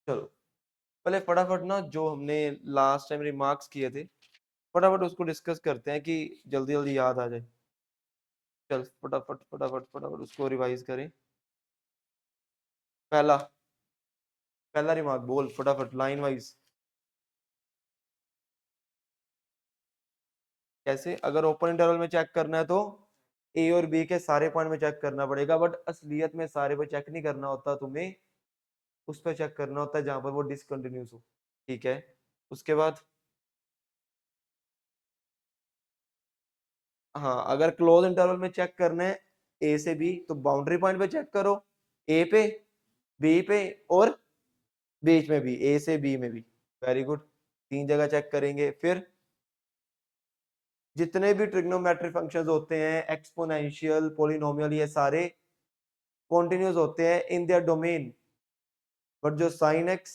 चलो पहले फटाफट ना जो हमने लास्ट टाइम रिमार्क्स किए थे फटाफट उसको डिस्कस करते हैं कि जल्दी जल्दी याद आ जाए। चल फटाफट फटाफट फटाफट उसको रिवाइज करें। पहला पहला रिमार्क बोल फटाफट लाइन वाइज। कैसे? अगर ओपन इंटरवल में चेक करना है तो ए और बी के सारे पॉइंट में चेक करना पड़ेगा, बट असलियत में सारे पे चेक नहीं करना होता, तुम्हें उस पर चेक करना होता है जहां पर वो डिसकंटिन्यूस हो। ठीक है, उसके बाद हाँ अगर क्लोज इंटरवल में चेक करना है ए से बी तो बाउंड्री पॉइंट पे चेक करो, ए पे, बी पे और बीच में भी, ए से बी में भी। वेरी गुड, तीन जगह चेक करेंगे। फिर जितने भी ट्रिग्नोमेट्रिक फंक्शंस होते हैं, एक्सपोनेंशियल, पॉलिनोमियल, ये सारे कॉन्टिन्यूस होते हैं इन देयर डोमेन, बट जो sine x,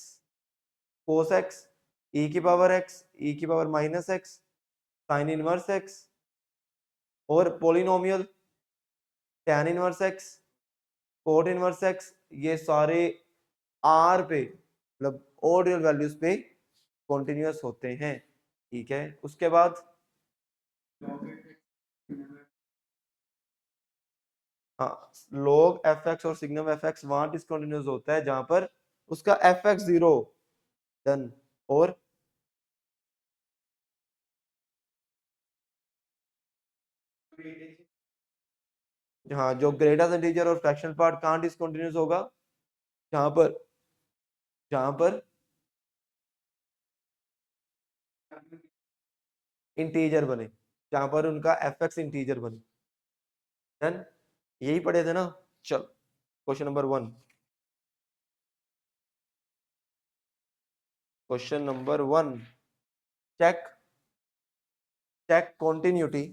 cos x, e की पावर एक्स, ई की power minus x, sine inverse x और polynomial tan inverse x, cot inverse x, ये सारे आर पे मतलब ऑड रियल वैल्यूज पे कॉन्टिन्यूस होते हैं। ठीक है, उसके बाद हाँ log fx और सिग्नम fx वहां डिसकंटिन्यूस होता है जहां पर उसका fx 0 डन। और हाँ जो ग्रेटर इंटीजर और फ्रैक्शनल पार्ट कहां डिसकंटिन्यूस होगा? जहां पर जहां पर इंटीजर बने, जहां पर उनका fx इंटीजर बने। डन, यही पढ़े थे ना। चल question number 1, question number 1, check check continuity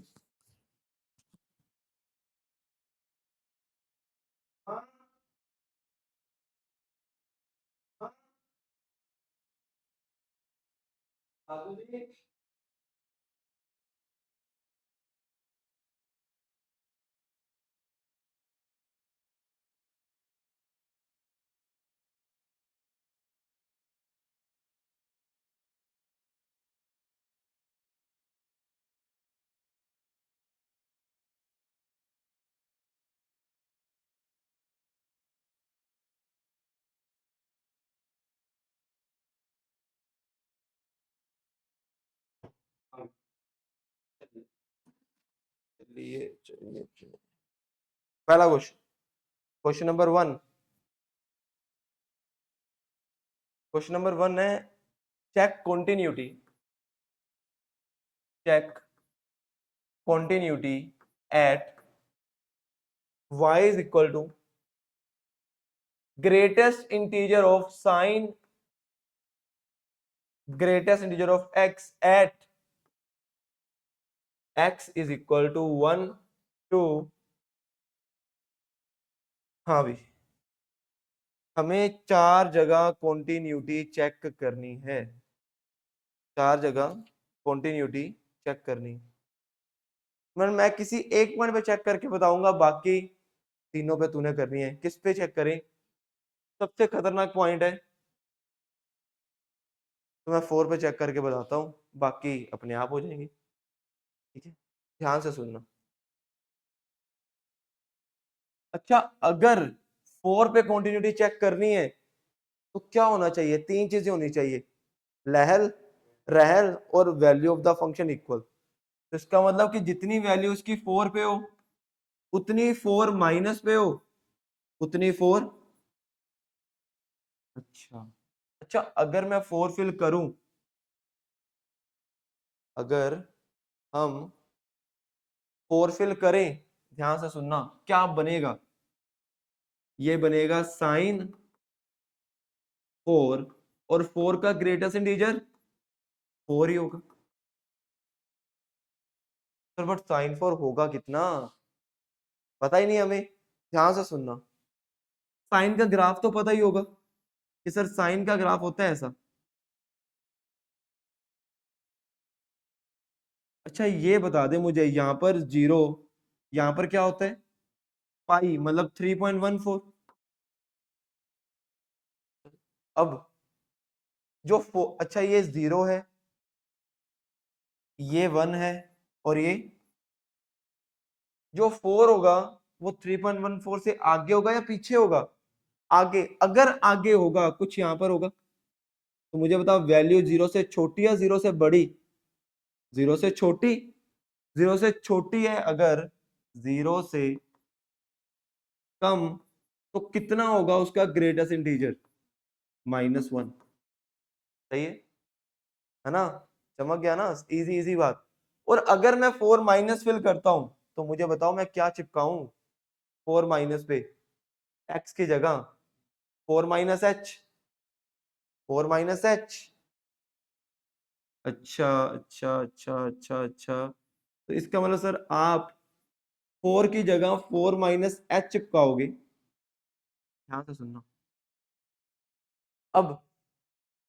चलिए चलिए चलिए। पहला question, question number 1, question number 1 है check continuity, check continuity at y is equal to greatest integer of sine greatest integer of x at x is equal to 1 2। हाँ भी हमें चार जगह कॉन्टिन्यूटी चेक करनी है, चार जगह कॉन्टिन्यूटी चेक करनी। मैं किसी एक पॉइंट पे चेक करके बताऊंगा, बाकी तीनों पे तूने करनी है। किस पे चेक करें? सबसे खतरनाक पॉइंट है तो मैं 4 पे चेक करके बताता हूँ, बाकी अपने आप हो जाएंगे। ठीक है, ध्यान से सुनना। अच्छा अगर 4 पे कॉन्टिन्यूटी चेक करनी है तो क्या होना चाहिए? तीन चीजें होनी चाहिए, लहल, रहल और value of the function equal. तो इसका मतलब कि जितनी वैल्यू उसकी 4 पे हो उतनी 4 माइनस पे हो उतनी 4। अच्छा अच्छा, अगर मैं 4 फिल करूं, अगर हम 4 फिल करें, ध्यान से सुनना क्या बनेगा। ये बनेगा साइन 4 और 4 का ग्रेटेस्ट इंटीजर 4 ही होगा। सर बट साइन 4 होगा कितना पता ही नहीं हमें। ध्यान से सुनना, साइन का ग्राफ तो पता ही होगा कि सर साइन का ग्राफ होता है ऐसा। अच्छा ये बता दे मुझे, यहाँ पर 0, यहाँ पर क्या होता है? पाई मतलब 3.14। अब जो अच्छा ये 0 है, ये 1 है, और ये जो 4 होगा वो 3.14 से आगे होगा या पीछे होगा? आगे। अगर आगे होगा कुछ यहां पर होगा, तो मुझे बताओ वैल्यू 0 से छोटी या 0 से बड़ी? 0 से छोटी। 0 से छोटी है अगर 0 से कम, तो कितना होगा उसका ग्रेटेस्ट इंटीजर? -1। सही है ना? चमक गया ना? इजी इजी बात। और अगर मैं 4 माइनस फिल करता हूं, तो मुझे बताओ मैं क्या चिपकाऊं 4 माइनस पे? x की जगह 4 माइनस एच। 4 minus h. अच्छा अच्छा अच्छा अच्छा अच्छा, तो इसका मतलब सर आप 4 की जगह 4 माइनस एच चिपकाओगे। ध्यान से सुनना। अब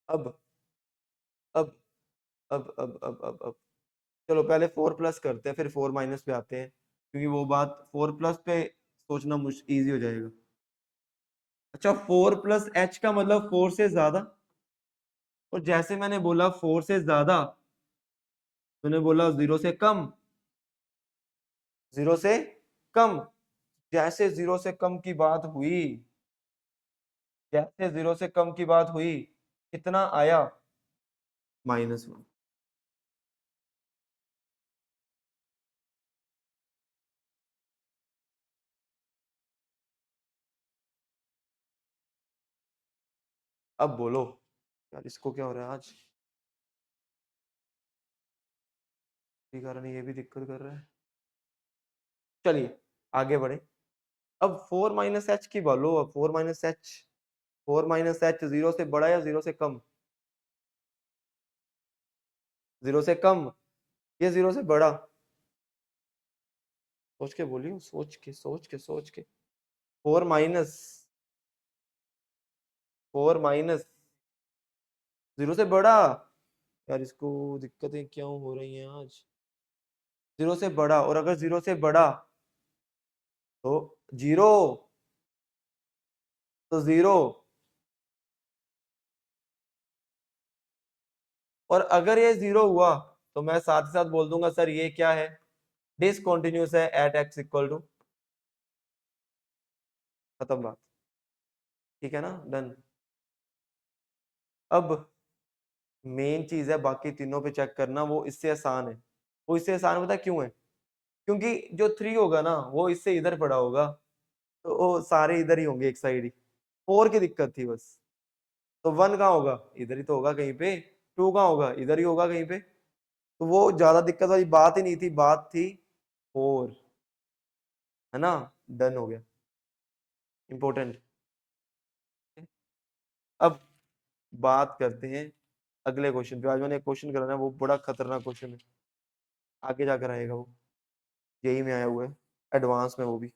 अब अब अब चलो पहले 4 प्लस करते हैं, फिर 4 माइनस पे आते हैं, क्योंकि वो बात 4 प्लस पे सोचना मुश्किल इजी हो जाएगा। अच्छा 4 प्लस एच का मतलब 4 से ज्यादा, और जैसे मैंने बोला 4 से ज्यादा, मैंने बोला 0 से कम। 0 से कम। जैसे 0 से कम की बात हुई, जैसे 0 से कम की बात हुई, कितना आया? -1। अब बोलो यार, इसको क्या हो रहा है आज? इसी कारण ये भी दिक्कत कर रहा है। चलिए आगे बढ़े। अब 4 माइनस एच की बोलो। अब 4 माइनस एच, 4 माइनस एच 0 से बड़ा या 0 से कम? 0 से कम या 0 से बड़ा? सोच के बोलियो, सोच के सोच के सोच के। 4 माइनस, 4 माइनस 0 से बड़ा। यार इसको दिक्कतें क्यों हो रही हैं आज? 0 से बड़ा, और अगर 0 से बड़ा तो 0, तो 0। और अगर ये 0 हुआ, तो मैं साथ ही साथ बोल दूंगा सर ये क्या है? डिसकंटिन्यूअस है एट x इक्वल टू। खत्म बात। ठीक है ना? डन। अब मेन चीज है बाकी तीनों पे चेक करना, वो इससे आसान है। वो इससे आसान पता क्यों है? क्योंकि जो 3 होगा ना वो इससे इधर पड़ा होगा, तो वो सारे इधर ही होंगे, एक साइड ही। 4 की दिक्कत थी बस। तो 1 कहाँ होगा? इधर ही तो होगा कहीं पे। 2 कहाँ होगा? इधर ही होगा कहीं पे। तो वो ज्यादा दिक्कत वाली बात ही नहीं थी, बात थी 4। है ना? डन हो गया। इंपॉर्टेंट। अब बात करते हैं अगले क्वेश्चन पे। आज मैंने एक क्वेश्चन कराना है, वो बड़ा खतरनाक क्वेश्चन है, आगे जाकर आएगा वो। यही में आया हुआ है, एडवांस में, वो भी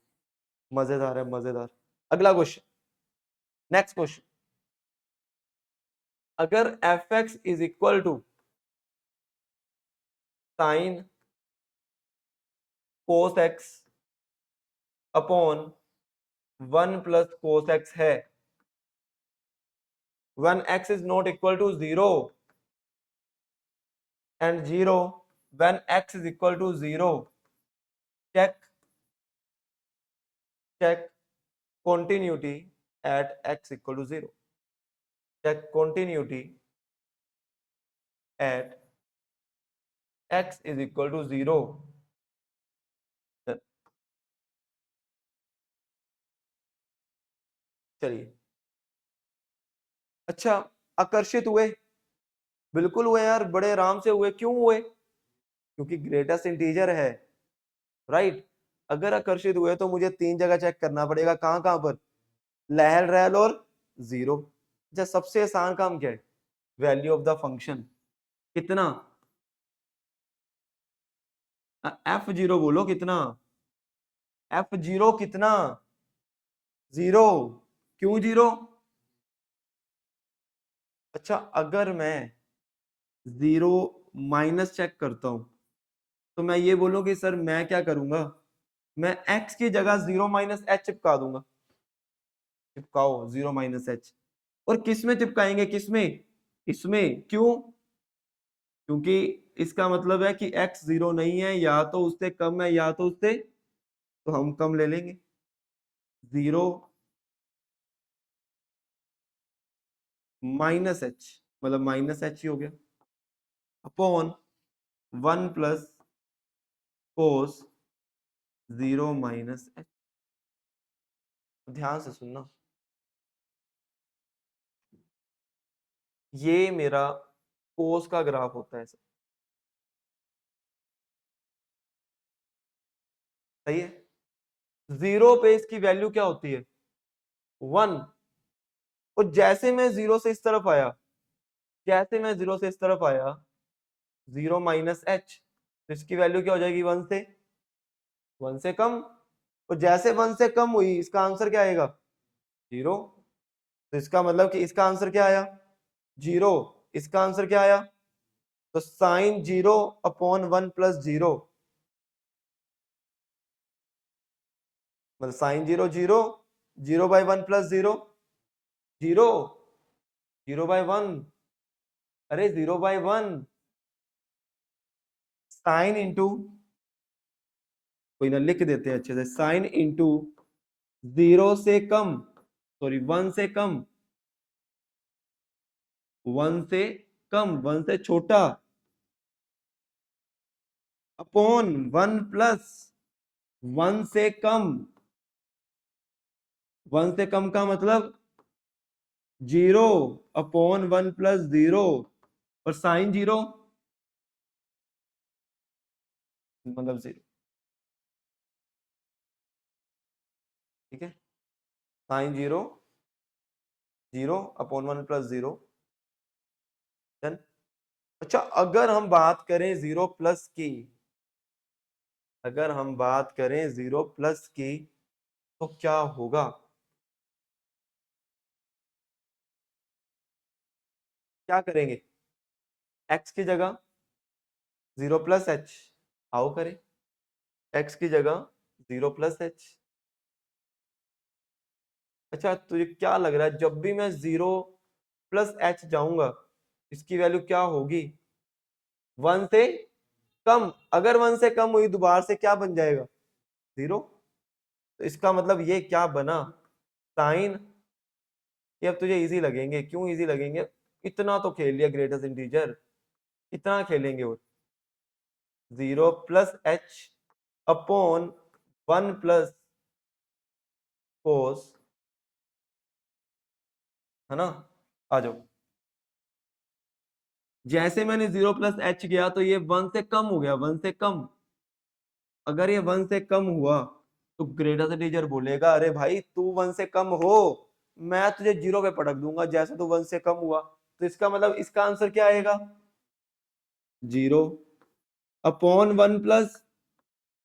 मजेदार है, मजेदार। अगला क्वेश्चन, नेक्स्ट क्वेश्चन। अगर f x is equal to sine cos x upon 1 plus cos x है, when x is not equal to 0 and 0 when x is equal to 0, check continuity at x equal to 0, check continuity at x is equal to 0। चलिए, अच्छा आकर्षित हुए? बिल्कुल हुए यार, बड़े आराम से हुए। क्यों हुए? क्योंकि ग्रेटेस्ट इंटीजर है, राइट? अगर आकर्षित हुए तो मुझे 3 जगह चेक करना पड़ेगा। कहां कहां पर? लहर रेल और 0। अच्छा सबसे आसान काम क्या है? Value of the function. कितना? f0 बोलो, कितना? f0 कितना? 0। क्यों 0? अच्छा अगर मैं 0 माइनस चेक करता हूं, तो मैं ये बोलूं कि सर मैं क्या करूंगा, मैं x की जगह 0 माइनस एच चिपका दूंगा। चिपकाओ 0 माइनस एच। और किस में चिपकाएंगे, किस में? इसमें क्यों? क्योंकि इसका मतलब है कि x 0 नहीं है, या तो उससे कम है या तो उससे, तो हम कम ले लेंगे। 0 माइनस एच, मतलब माइनस एच ही हो गया, अपॉन 1 प्लस कोस 0 माइनस एच। ध्यान से सुनना, ये मेरा कोस का ग्राफ होता है, सही है। 0 पे इसकी वैल्यू क्या होती है? 1। और जैसे मैं 0 से इस तरफ आया, जैसे मैं 0 से इस तरफ आया, 0 माइनस एच, तो इसकी वैल्यू क्या हो जाएगी? 1 से कम। और जैसे 1 से कम हुई, इसका आंसर क्या आएगा? 0। तो इसका मतलब कि इसका आंसर क्या आया? 0। इसका आंसर क्या आया? तो साइन 0 अपॉन 1 प्लस 0, मतलब साइन 0 0, 0 बाई 1 प्लस 0, 0, 0 बाई 1, अरे 0 बाई 1, साइन इंटू, कोई ना लिख देते हैं अच्छे से, साइन इंटू 0 से कम, सॉरी 1 से कम, 1 से कम, 1 से छोटा, अपॉन 1 प्लस 1 से कम, 1 से कम का मतलब 0 अपॉन 1 प्लस 0, और साइन 0 मतलब 0, ठीक है। Sine 0 0 upon 1 plus 0, done. अच्छा, अगर हम बात करें 0 प्लस की, अगर हम बात करें 0 प्लस की, तो क्या होगा? क्या करेंगे? x की जगह 0 प्लस एच, आओ करें। x की जगह 0 प्लस एच। अच्छा, तुझे क्या लग रहा है, जब भी मैं 0 प्लस एच जाऊंगा, इसकी वैल्यू क्या होगी? 1 से कम। अगर 1 से कम हुई, दोबारा से क्या बन जाएगा? 0। तो इसका मतलब ये क्या बना? साइन, ये अब तुझे इजी लगेंगे। क्यों इजी लगेंगे? इतना तो खेल लिया ग्रेटेस्ट इंटीजर, इतना खेलेंगे। और 0 प्लस एच अपॉन 1 प्लस कोस, है ना? आ जाओ। जैसे मैंने 0 प्लस एच किया, तो ये 1 से कम हो गया, 1 से कम। अगर ये 1 से कम हुआ, तो ग्रेटर से टीचर बोलेगा, अरे भाई तू 1 से कम हो, मैं तुझे 0 पे पटक दूंगा जैसे तू 1 से कम हुआ। तो इसका मतलब इसका आंसर क्या आएगा? 0 अपॉन 1 प्लस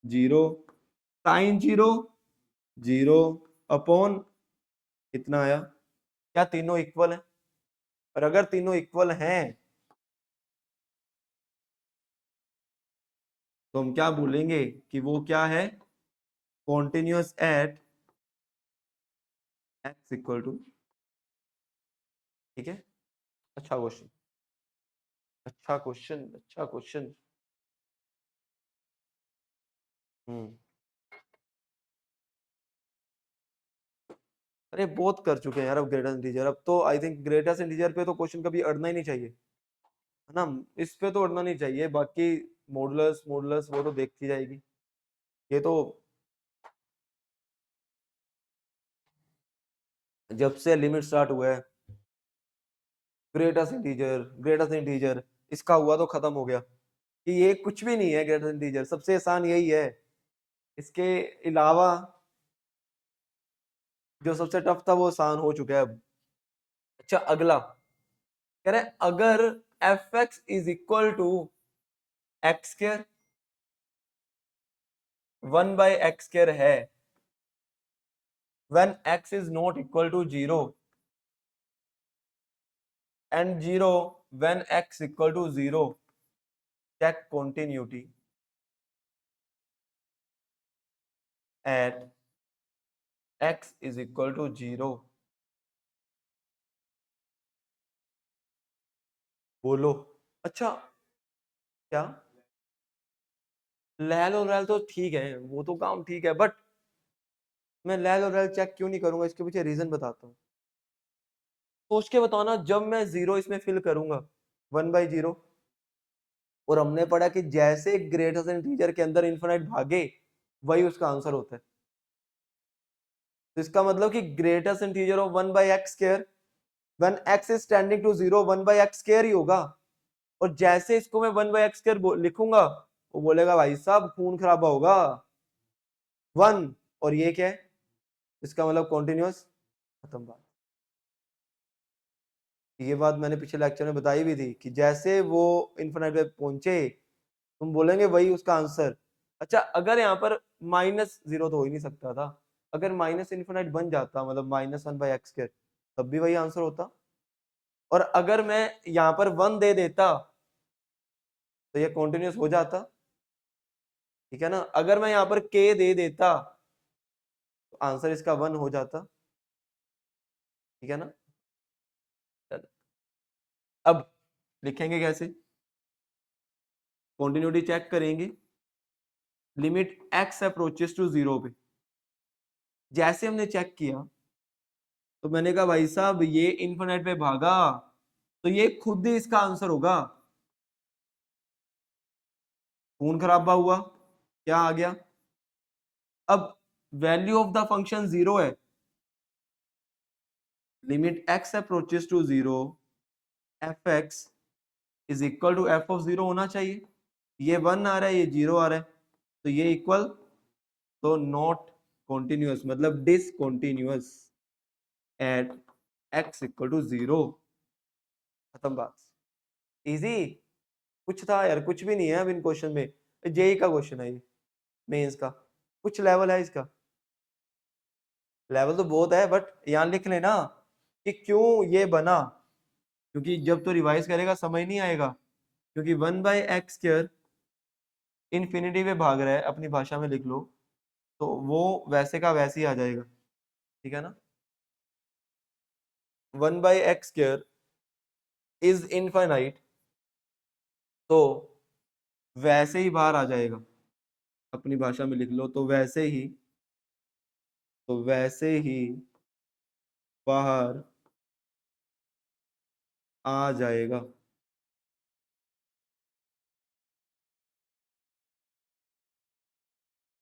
0, साइन 0 0 अपॉन, कितना आया? क्या तीनों इक्वल है? और अगर तीनों इक्वल हैं, तो हम क्या बोलेंगे कि वो क्या है? Continuous at x equal to, ठीक है। अच्छा क्वेश्चन, अच्छा क्वेश्चन, अच्छा क्वेश्चन। हम्म। अरे बहुत कर चुके हैं यार अब ग्रेटेस्ट इंटीजर। अब तो आई थिंक ग्रेटेस्ट इंटीजर पे तो क्वेश्चन कभी अड़ना ही नहीं चाहिए, है ना? इस पे तो अड़ना नहीं चाहिए। बाकी मॉडुलस मॉडुलस वो तो देखती जाएगी। ये तो जब से लिमिट स्टार्ट हुआ है, ग्रेटेस्ट इंटीजर इसका हुआ तो खत्म हो गया कि ये कुछ भी नहीं है। ग्रेटेस्ट इंटीजर सबसे आसान यही है। इसके अलावा जो सबसे टफ था वो आसान हो चुका है अब। अच्छा, अगला कह रहे हैं, अगर f x is equal to x square 1 by x square है, when x is not equal to 0 and 0 when x equal to 0, check continuity at x is equal to 0। बोलो। अच्छा क्या, लैल और रैल तो ठीक है, वो तो काम ठीक है, बट मैं लैल और रैल चेक क्यों नहीं करूंगा, इसके पीछे रीजन बताता हूँ। सोच के बताओ ना, जब मैं जीरो इसमें फिल करूंगा 1/0, और हमने पढ़ा कि जैसे ग्रेटेस्ट इंटीजर के अंदर इन्फिनाइट भागे वही उसका आंसर होता है। तो इसका मतलब कि greatest integer of 1/x², when x is tending to 0, 1/x² ही होगा। और जैसे इसको मैं 1/x² लिखूंगा, वो बोलेगा भाई साहब खून खराबा होगा 1, और ये क्या है, इसका मतलब कॉन्टिन्यूअस। खत्म बात। ये बात मैंने पिछले लेक्चर में बताई भी थी कि जैसे वो इन्फिनाइट पे पहुंचे तुम बोलेंगे वही उसका आंसर। अच्छा, अगर यहाँ पर -0 तो हो ही नहीं सकता था, अगर माइनस इन्फिनाइट बन जाता, मतलब -1/x², तब भी वही आंसर होता। और अगर मैं यहाँ पर 1 दे देता तो ये कॉन्टिन्यूअस हो जाता, ठीक है ना। अगर मैं यहाँ पर k दे देता तो आंसर इसका 1 हो जाता, ठीक है ना। अब लिखेंगे कैसे, कॉन्टिन्यूटी चेक करेंगे, लिमिट x अप्रोचेस टू 0 पे। जैसे हमने चेक किया तो मैंने कहा भाई साहब ये इन्फिनिट पे भागा, तो ये खुद ही इसका आंसर होगा। खून खराबा हुआ, क्या आ गया। अब वैल्यू ऑफ द फंक्शन 0 है, limit x approaches to 0, fx is equal to f of 0 होना चाहिए। ये 1 आ रहा है, ये 0 आ रहा है, तो ये इक्वल, तो नॉट कॉन्टिन्यूअस, मतलब discontinuous at x equal to 0। खत्म बात। इजी, कुछ था यार, कुछ भी नहीं है अब इन क्वेश्चन में। जेई का क्वेश्चन है ये, मेंस का, कुछ लेवल है इसका, लेवल तो बहुत है, बट यहाँ लिख लेना कि क्यों ये बना, क्योंकि जब तो रिवाइज करेगा समझ नहीं आएगा। क्योंकि 1/x² इन्फिनिटी पे भाग रहा है, अपनी भाषा में लिख लो, तो वो वैसे का वैसे ही आ जाएगा, ठीक है ना। 1/x² इज इनफाइनाइट, तो वैसे ही बाहर आ जाएगा, अपनी भाषा में लिख लो, तो वैसे ही, तो वैसे ही बाहर आ जाएगा।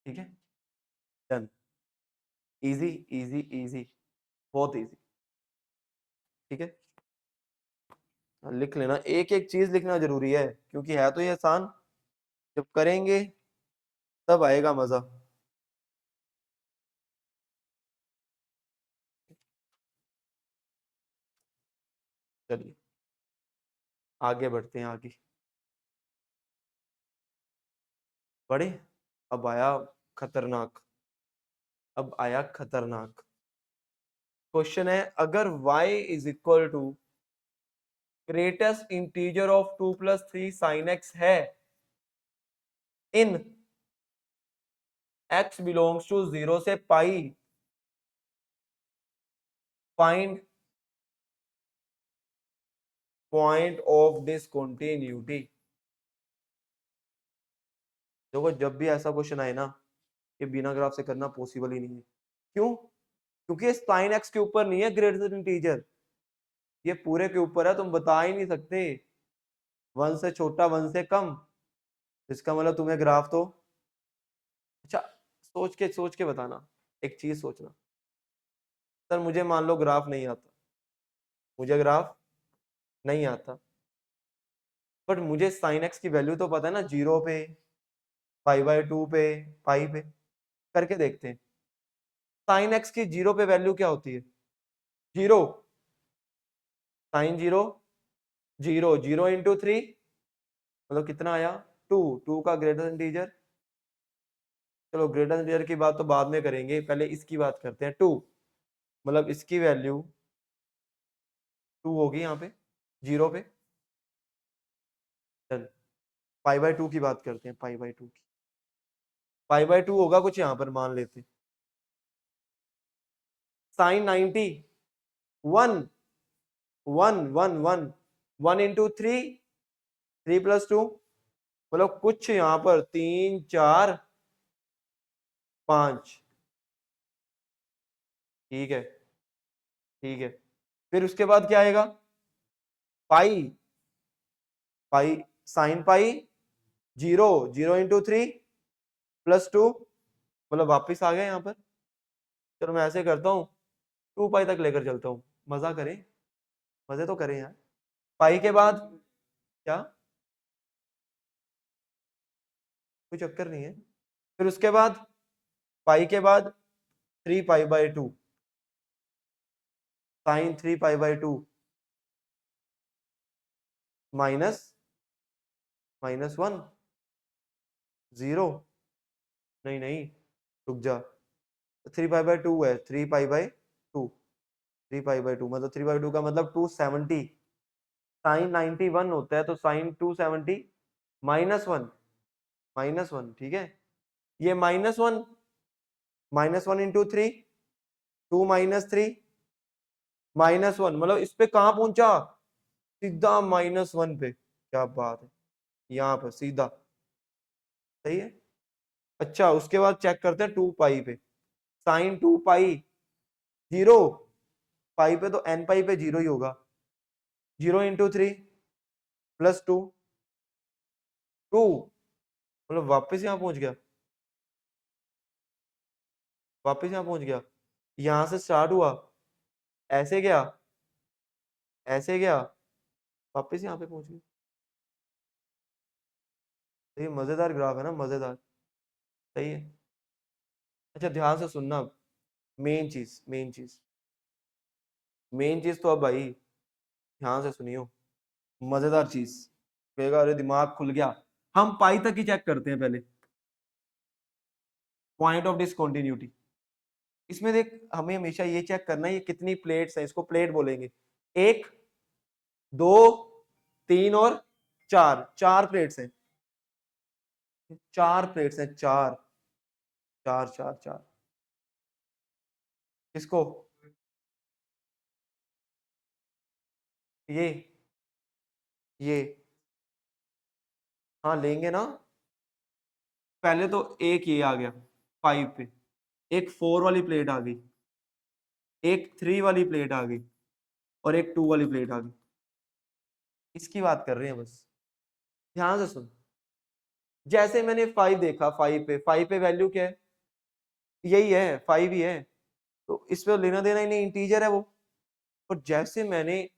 ठीक है, डन। इजी इजी इजी, बहुत इजी, ठीक है। लिख लेना, एक एक चीज लिखना जरूरी है, क्योंकि है तो ये आसान, जब करेंगे तब आएगा मजा। चलिए आगे बढ़ते हैं, आगे बढ़े। अब आया खतरनाक, अब आया खतरनाक क्वेश्चन है, अगर y is equal to greatest integer of 2 + 3 sin x है इन x बिलोंग्स टू 0 से पाई, फाइंड पॉइंट ऑफ डिसकंटिन्यूटी। देखो जब भी ऐसा क्वेश्चन आए ना, ये बिना ग्राफ से करना पॉसिबल ही नहीं है। क्यों, क्योंकि साइन एक्स के ऊपर नहीं है ग्रेटर इंटीजर, ये पूरे के ऊपर है, तुम बता ही नहीं सकते 1 से छोटा 1 से कम, इसका मतलब तुम्हें ग्राफ तो। अच्छा, सोच के बताना, एक चीज सोचना, सर मुझे मान लो ग्राफ नहीं आता, मुझे ग्राफ नहीं आता, बट मुझे साइन एक्स की वैल्यू तो पता है ना, 0 पे, π/2 पे, पाई पे, करके देखते हैं। साइन एक्स की 0 पे वैल्यू क्या होती है, 0, साइन 0 0, 0 × 3 मतलब कितना आया, 2, 2 का ग्रेटर इंटीजर। चलो ग्रेटर इंटीजर की बात तो बाद में करेंगे, पहले इसकी बात करते हैं, 2, मतलब इसकी वैल्यू 2 होगी यहाँ पे 0 पे। चल π/2 की बात करते हैं, π/2 की, π/2 होगा कुछ यहाँ पर मान लेते, साइन 90 1 1 1 1 1 इंटू 3, 3 प्लस 2, मतलब कुछ यहां पर 3 4 5। ठीक है, ठीक है। फिर उसके बाद क्या आएगा, pi, pi sine pi 0, 0 into 3 plus 2, मतलब वापिस आ गया यहाँ पर। चलो मैं ऐसे करता हूँ, 2 पाई तक लेकर चलता हूँ, मजा करें, मजे तो करें यार। पाई के बाद क्या, कोई चक्कर नहीं है। फिर उसके बाद पाई के बाद 3 pi by 2, sine 3 pi by 2 minus -1 0, नहीं नहीं, रुक जा, 3 पाई बाई 2 है, 3 पाई बाई 2, 3 पाई बाई 2 मतलब 3 बाई 2 का मतलब 270, साइन 91 होता है, तो साइन 270 -1, -1, ठीक है। ये -1, -1 इंटू 3, 2 -3 -1, मतलब इस पे कहां पहुंचा, सीधा -1 पे, क्या बात है, यहाँ पर सीधा, सही है। अच्छा उसके बाद चेक करते हैं 2 पाई पे, साइन 2 पाई 0, पाई पे तो n पाई पे 0 ही होगा, 0 इंटू 3 प्लस 2, 2, मतलब वापस यहां पहुंच गया, वापस यहां पहुंच गया, यहां से स्टार्ट हुआ, ऐसे गया, ऐसे गया, वापस यहाँ पे पहुंच गया। तो ये मजेदार ग्राफ है ना, मजेदार, सही है। अच्छा ध्यान से सुनना, मेन चीज, मेन चीज, मेन चीज तो अब भाई ध्यान से सुनियो, मजेदार चीज, कहेगा अरे दिमाग खुल गया। हम पाई तक ही चेक करते हैं पहले, पॉइंट ऑफ डिसकंटिन्यूटी। इसमें देख हमें हमेशा ये चेक करना है ये कितनी प्लेट्स है, इसको प्लेट बोलेंगे, 1 2 3 और 4, 4 प्लेट्स हैं, 4 प्लेट्स हैं, 4 4 4 4, किसको, ये हाँ लेंगे ना। पहले तो एक ये आ गया 5 पे, एक 4 वाली प्लेट आ गई, एक 3 वाली प्लेट आ गई, और एक 2 वाली प्लेट आ गई, इसकी बात कर रहे हैं बस, ध्यान से सुन। जैसे मैंने 5 देखा, 5 पे वैल्यू क्या है, यही है 5 ही है, तो इस पे लेना देना ही नहीं, इंटीजर है वो। और जैसे मैंने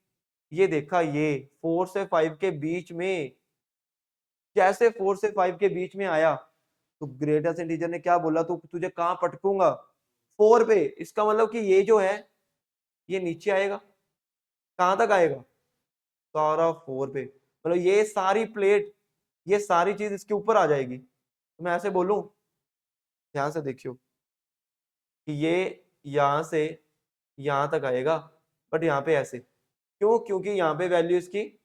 ये देखा, ये 4 से 5 के बीच में, जैसे 4 से 5 के बीच में आया, तो ग्रेटेस्ट इंटीजर ने क्या बोला, तू तुझे कहां पटकूंगा, 4 पे, इसका मतलब कि ये जो है ये नीचे आएगा, कहां तक आएगा, सारा 4 पे, मतलब ये सारी प्लेट, ये सारी चीज इसके ऊपर आ जाएगी। तो मैं ऐसे बोलूं, ध्यान से देखियो, कि ये यहां से यहां तक आएगा, बट यहाँ पे ऐसे क्यों, क्योंकि यहाँ पे वैल्यू इसकी,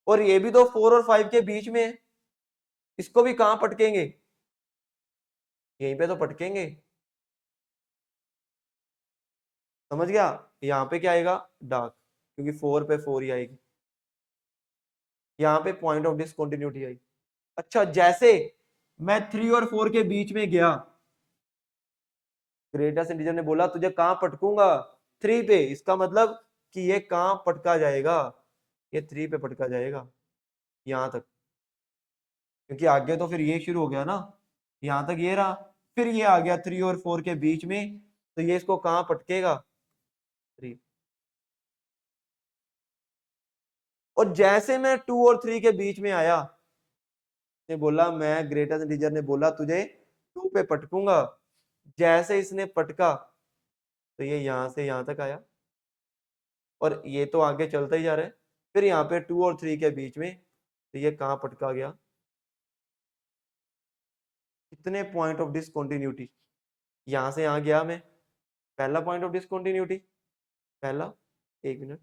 और ये भी तो 4 और 5 के बीच में है, इसको भी कहां पटकेंगे, यहीं पे तो पटकेंगे, समझ गया। यहाँ पे क्या आएगा, डार्क, क्योंकि 4 पे 4 ही आएगी, यहाँ पे पॉइंट ऑफ डिसकंटिन्यूटी आई। अच्छा जैसे मैं 3 और 4 के बीच में गया, ग्रेटेस्ट इंटीजर ने बोला तुझे कहां पटकूंगा, 3 पे, इसका मतलब कि ये कहां पटका जाएगा, ये 3 पे पटका जाएगा, यहां तक, क्योंकि आगे तो फिर ये शुरू हो गया ना, यहां तक ये रहा, फिर ये आ गया 3 और 4 के बीच में, तो ये इसको कहां पटकेगा, 3। और जैसे मैं 2 और 3 के बीच में आया, ने बोला, मैं ग्रेटेस्ट इंटीजर ने बोला तुझे 2 पे पटकूंगा, जैसे इसने पटका, तो ये यहां से यहां तक आया, और ये तो आगे चलता ही जा रहा है, फिर यहाँ पे 2 और 3 के बीच में, तो ये कहां पटका गया, कितने पॉइंट ऑफ डिसकंटिन्यूटी, यहां से यहां गया मैं, पहला पॉइंट ऑफ डिसकंटिन्यूटी, पहला, 1 मिनट,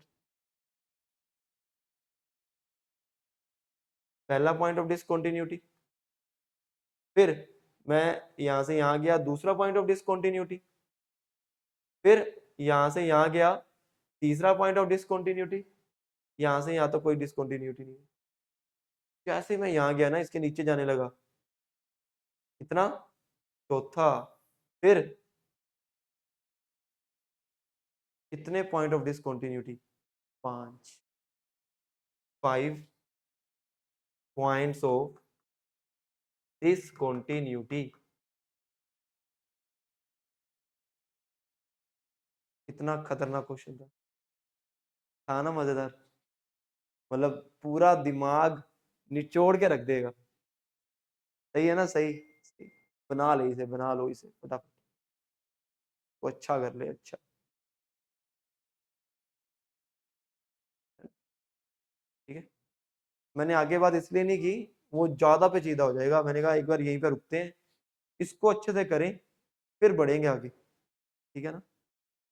पहला पॉइंट ऑफ डिसकंटिन्यूटी, फिर मैं यहां से यहां गया, दूसरा पॉइंट ऑफ डिसकंटिन्यूटी, फिर यहां से यहां गया, तीसरा पॉइंट ऑफ डिसकंटिन्यूटी, यहाँ से यहाँ तो कोई डिसकंटिन्यूटी नहीं है। जैसे मैं यहाँ गया ना इसके नीचे जाने लगा, कितना, चौथा, फिर कितने point of discontinuity, 5, 5 points of discontinuity. कितना खतरनाक क्वेश्चन था ना, मजेदार, मतलब पूरा दिमाग निचोड़ के रख देगा। सही है ना, सही, सही। बना ले इसे, बना लो इसे फटाफट, तो अच्छा कर ले, अच्छा। ठीक है, मैंने आगे बात इसलिए नहीं की, वो ज्यादा पेचीदा हो जाएगा, मैंने कहा एक बार यहीं पे रुकते हैं, इसको अच्छे से करें, फिर बढ़ेंगे आगे। ठीक है ना,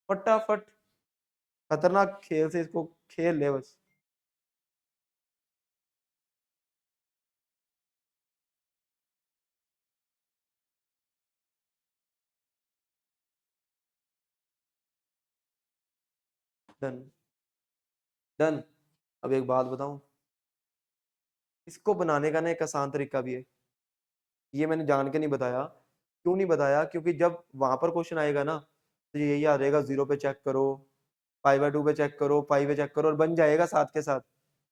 फटाफट, खतरनाक खेल से इसको खेल ले बस। Done, done. अब एक बात बताऊं, इसको बनाने का ना एक आसान तरीका भी है, ये मैंने जान के नहीं बताया। क्यों नहीं बताया, क्योंकि जब वहां पर क्वेश्चन आएगा ना, तो यही आ जाएगा, 0 पे चेक करो, पाई/2 पे चेक करो, पाई पे चेक करो, और बन जाएगा साथ के साथ।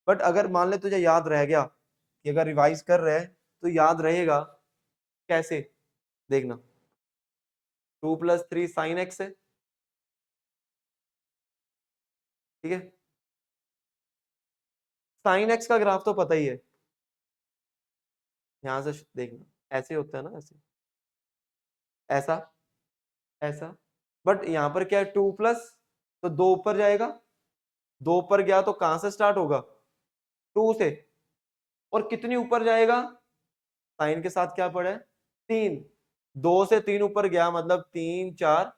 बट अगर मान ले तुझे याद रह गया, कि अगर रिवाइज कर रहे हैं तो याद रहेगा कैसे, देखना, 2 + 3 sin x है, ठीक है। sin x का ग्राफ तो पता ही है, यहां से देखना, ऐसे होता है ना, ऐसे, ऐसा, ऐसा। बट यहाँ पर क्या है, 2+, तो 2 ऊपर जाएगा, 2 ऊपर गया तो कहां से स्टार्ट होगा, 2 से, और कितनी ऊपर जाएगा, साइन के साथ क्या पड़ा है, 3, 2 से 3 ऊपर गया, मतलब 3, 4,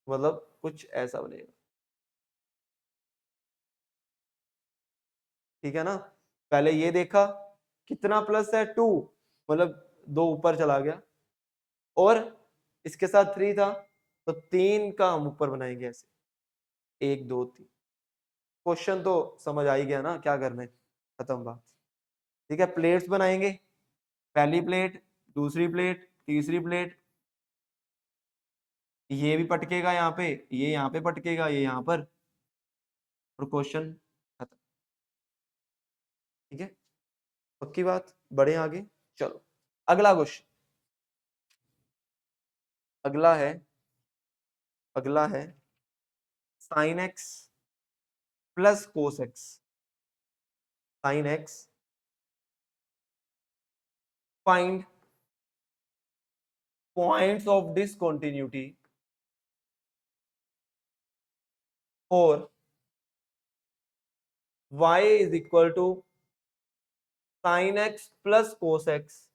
मतलब कुछ ऐसा बनेगा। ठीक है ना, पहले ये देखा, कितना प्लस है, 2, मतलब 2 ऊपर चला गया, और इसके साथ 3 था, तो 3 का हम ऊपर बनाएंगे ऐसे, 1, 2, 3। क्वेश्चन तो समझ आ ही गया ना क्या करना है, खत्म बात। ठीक है, प्लेट्स बनाएंगे, पहली प्लेट, दूसरी प्लेट, तीसरी प्लेट, ये भी पटकेगा यहाँ पे, ये यहाँ पे पटकेगा, ये यहाँ पर, और क्वेश्चन खत्म। ठीक है, पक्की बात, बढ़े आगे, चलो अगला क्वेश्चन। अगला है, अगला है sine x plus cos x, sine x, find points of discontinuity और y is equal to sine x plus cos x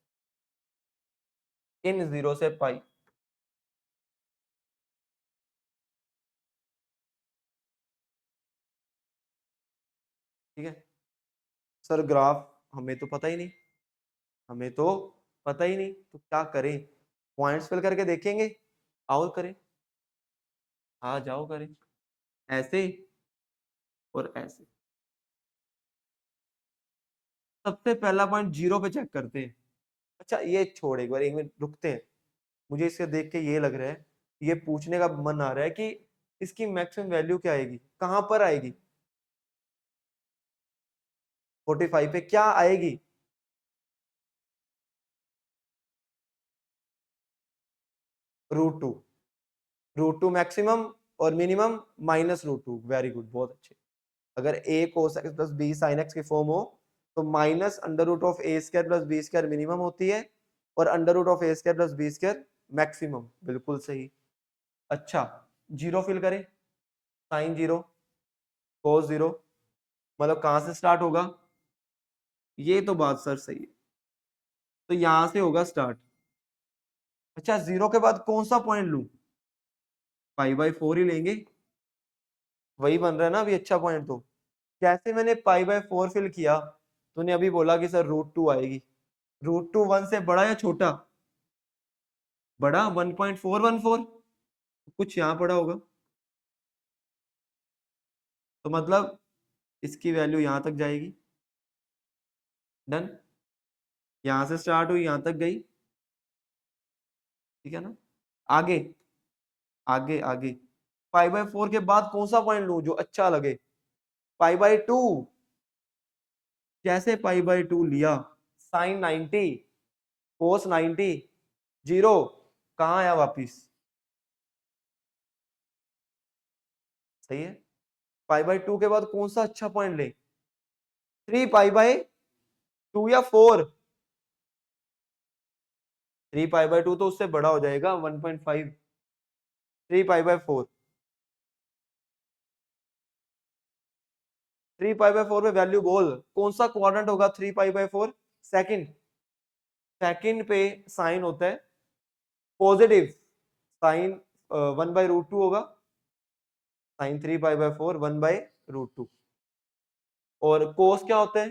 in 0 से पाई। ठीक है सर, ग्राफ हमें तो पता ही नहीं, हमें तो पता ही नहीं, तो क्या करें, पॉइंट्स फिल करके देखेंगे, आओ करें, आ जाओ करें, ऐसे और ऐसे। सबसे पहला पॉइंट 0 पे चेक करते हैं। अच्छा ये छोड़, एक बार, एक मिनट रुकते हैं, मुझे इसे देख के ये लग रहा है, ये पूछने का मन आ रहा है कि इसकी मैक्सिमम वैल्यू क्या आएगी, कहां पर आएगी, 45 पे क्या आएगी, √2, √2 मैक्सिमम, और मिनिमम -√2, वेरी गुड, बहुत अच्छे। अगर a cos x plus b sin x की फॉर्म हो, तो -√a² + b² मिनिमम होती है, और √a²+b² मैक्सिमम, बिल्कुल सही। अच्छा, जीरो फिल करें, साइन 0, cos 0, मतलब कहां से स्टार्ट होगा, ये तो बात सर सही है, तो यहां से होगा स्टार्ट। अच्छा 0 के बाद कौन सा पॉइंट लूं, π/4 ही लेंगे, वही बन रहा है ना अभी अच्छा पॉइंट। तो कैसे मैंने π/4 फिल किया, तूने अभी बोला कि सर √2 आएगी, √2 1 से बड़ा या छोटा, बड़ा, 1.414, कुछ यहाँ पड़ा होगा, तो मतलब इसकी वैल्यू यहां तक जाएगी, डन। यहां से स्टार्ट हुई यहां तक गई, ठीक है ना। आगे आगे आगे π/4 के बाद कौन सा पॉइंट लूं जो अच्छा लगे, π/2। जैसे π/2 लिया, साइन 90 कोस 90 0, कहां आया वापिस, सही है। π/2 के बाद कौन सा अच्छा पॉइंट ले, 3π/2 या 4, 3π/2 तो उससे बड़ा हो जाएगा 1.5, 3π/4, 3π/4 में वैल्यू बोल, कौन सा क्वाड्रेंट होगा 3π/4, सेकंड, सेकंड पे साइन होता है पॉजिटिव, साइन 1/√2 होगा, साइन 3π/4 1/√2, और कोस क्या होता है,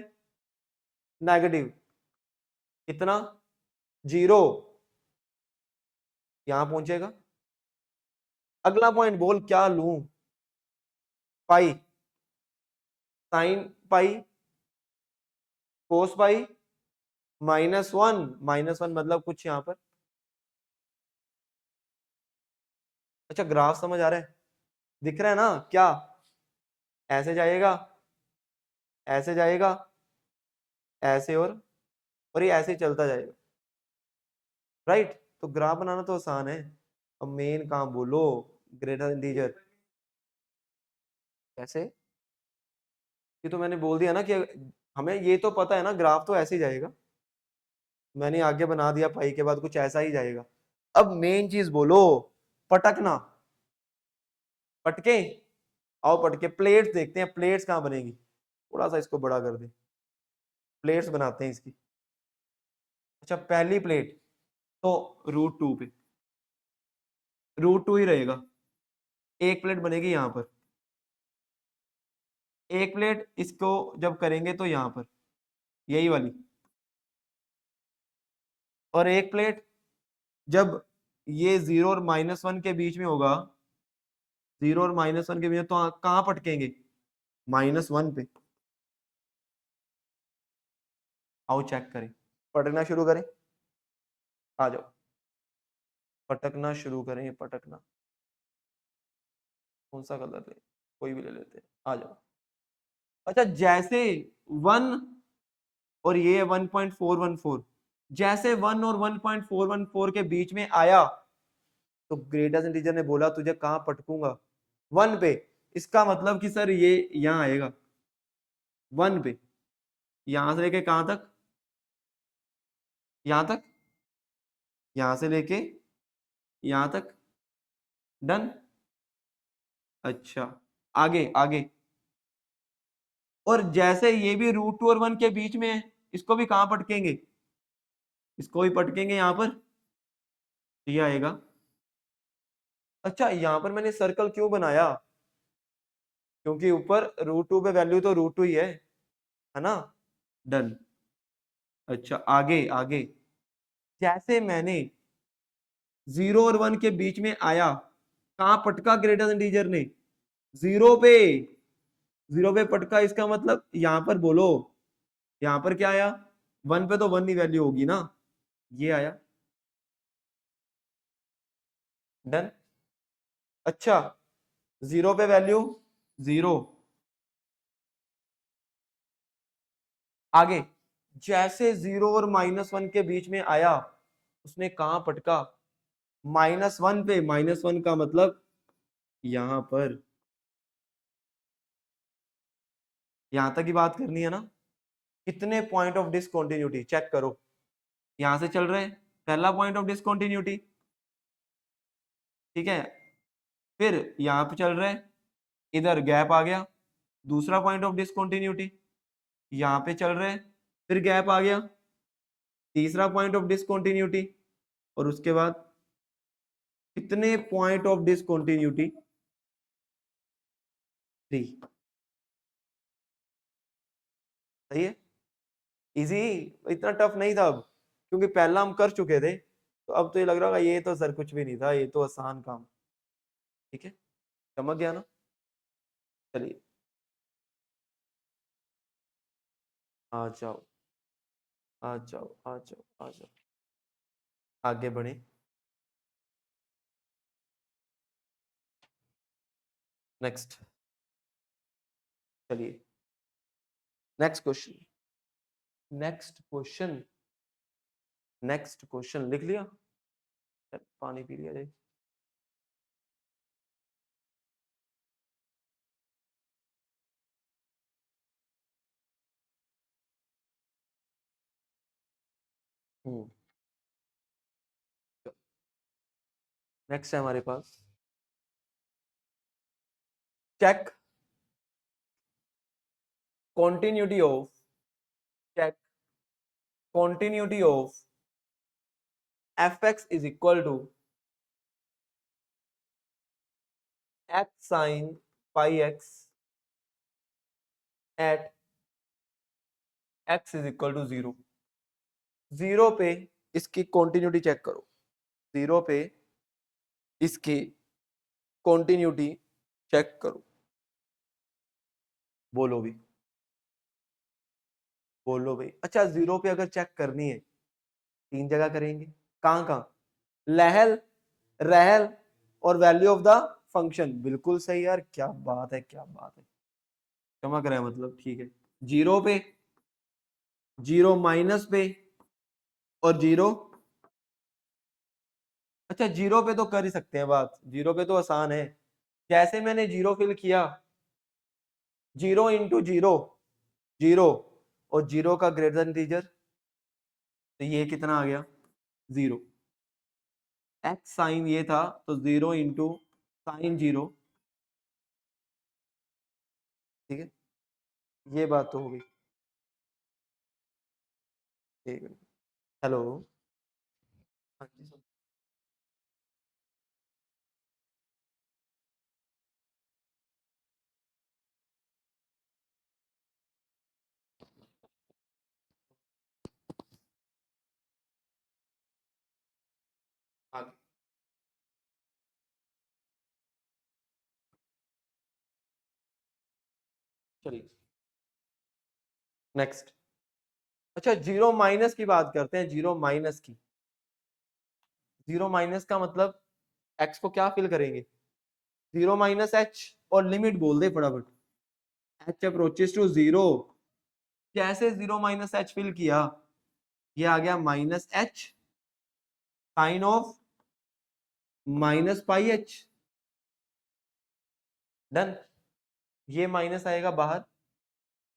नेगेटिव, कितना, 0, यहां पहुंचेगा। अगला पॉइंट बोल क्या लूं, पाई, साइन पाई कोस पाई -1, -1 मतलब कुछ यहां पर, अच्छा ग्राफ समझ आ रहा है, दिख रहा है ना क्या, ऐसे जाएगा, ऐसे जाएगा, ऐसे, और ये ऐसे चलता जाएगा, राइट। तो ग्राफ बनाना तो आसान है, अब मेन काम बोलो, ग्रेटर इंटीजर कैसे, ये तो मैंने बोल दिया ना कि हमें ये तो पता है ना ग्राफ तो ऐसे ही जाएगा, मैंने आगे बना दिया पाई के बाद कुछ ऐसा ही जाएगा। अब मेन चीज बोलो, पटकना, पटके, आओ पटके, प्लेट्स देखते हैं, प्लेट्स कहां बनेगी, थोड़ा सा इसको बड़ा कर दे, प्लेट्स बनाते हैं इसकी। अच्छा पहली प्लेट तो √2 पे, √2 ही रहेगा, एक प्लेट बनेगी यहां पर, एक प्लेट इसको जब करेंगे तो यहां पर यही वाली, और एक प्लेट जब ये 0 और -1 के बीच में होगा, 0 और -1 के बीच में, तो कहां पटकेंगे, -1 पे। आओ चेक करें, पटकना शुरू करें, आ जाओ, पटकना शुरू करें, पटकना, कौन सा कलर ले, कोई भी ले लेते हैं, आ जाओ। अच्छा जैसे 1 और ये 1.414, जैसे 1 और 1.414 के बीच में आया, तो ग्रेटर इंटीजर ने बोला तुझे कहां पटकूंगा, 1 पे, इसका मतलब कि सर ये यहां आएगा 1 पे, यहां से लेके कहां तक, यहां तक, यहां से लेके यहां तक, डन। अच्छा आगे आगे, और जैसे ये भी √2 और 1 के बीच में है, इसको भी कहां पटकेंगे, इसको भी पटकेंगे यहां पर, ये आएगा। अच्छा यहां पर मैंने सर्कल क्यों बनाया, क्योंकि ऊपर √2 पे वैल्यू तो √2 ही है ना, डन। अच्छा आगे आगे, जैसे मैंने 0 और 1 के बीच में आया, कहां पटका ग्रेटर इंटीजर ने, 0 पे, 0 पे पटका, इसका मतलब यहां पर बोलो, यहां पर क्या आया, 1 पे तो 1 ही वैल्यू होगी ना, ये आया, डन। अच्छा 0 पे वैल्यू 0, आगे जैसे 0 और -1 के बीच में आया, उसने कहां पटका, -1 पे, -1 का मतलब यहां पर, यहां तक ही बात करनी है ना। कितने पॉइंट ऑफ डिसकंटिन्यूटी चेक करो, यहां से चल रहे हैं, पहला पॉइंट ऑफ डिसकंटिन्यूटी, ठीक है, फिर यहां पे चल रहे हैं, इधर गैप आ गया, दूसरा पॉइंट ऑफ डिसकंटिन्यूटी, यहां पे चल रहे हैं, फिर गैप आ गया, तीसरा पॉइंट ऑफ डिसकंटिन्यूटी, और उसके बाद कितने पॉइंट ऑफ डिसकंटिन्यूटी, 3, सही है, इजी, इतना टफ नहीं था अब, क्योंकि पहला हम कर चुके थे, तो अब तो ये लग रहा होगा ये तो सर कुछ भी नहीं था, ये तो आसान काम, ठीक है, समझ गया ना, चलिए। आ जाओ आ जाओ आ जाओ आ जाओ, आगे बढ़े। नेक्स्ट, चलिए next question. Next question, next question लिख लिया? पानी पी लिया जाए। नेक्स्ट है हमारे पास, check continuity of, check continuity of fx is equal to x sin pi x at x is equal to 0। 0 पे इसकी continuity चेक करो, 0 पे इसकी continuity चेक करो। बोलो भी, बोलो भाई। अच्छा, 0 पे अगर चेक करनी है, 3 जगह करेंगे। कहां कहां? लहल, रहल और वैल्यू ऑफ द फंक्शन। बिल्कुल सही यार, क्या बात है, क्या बात है, चमक रहा है मतलब। ठीक है, 0 पे, 0 माइनस पे और 0। अच्छा, 0 पे तो कर ही सकते हैं बात, 0 पे तो आसान है। जैसे मैंने 0 फिल किया, 0 इंटू 0 0, और 0 का ग्रेटर इंटीजर, तो ये कितना आ गया? 0। एक्स साइन ये था, तो 0 इंटू साइन 0। ठीक है, ये बात तो हो गई। एक मिनट, हेलो। हाँ जी सर। आगे चलिए, नेक्स्ट। अच्छा, 0 माइनस की बात करते हैं, 0 माइनस की। 0 माइनस का मतलब एक्स को क्या फिल करेंगे? 0 माइनस एच, और लिमिट बोल दे फटाफट। H approaches to 0। कैसे 0 माइनस एच फिल किया? ये आ गया minus h sine of minus pi h. Done. ये माइनस आएगा बाहर,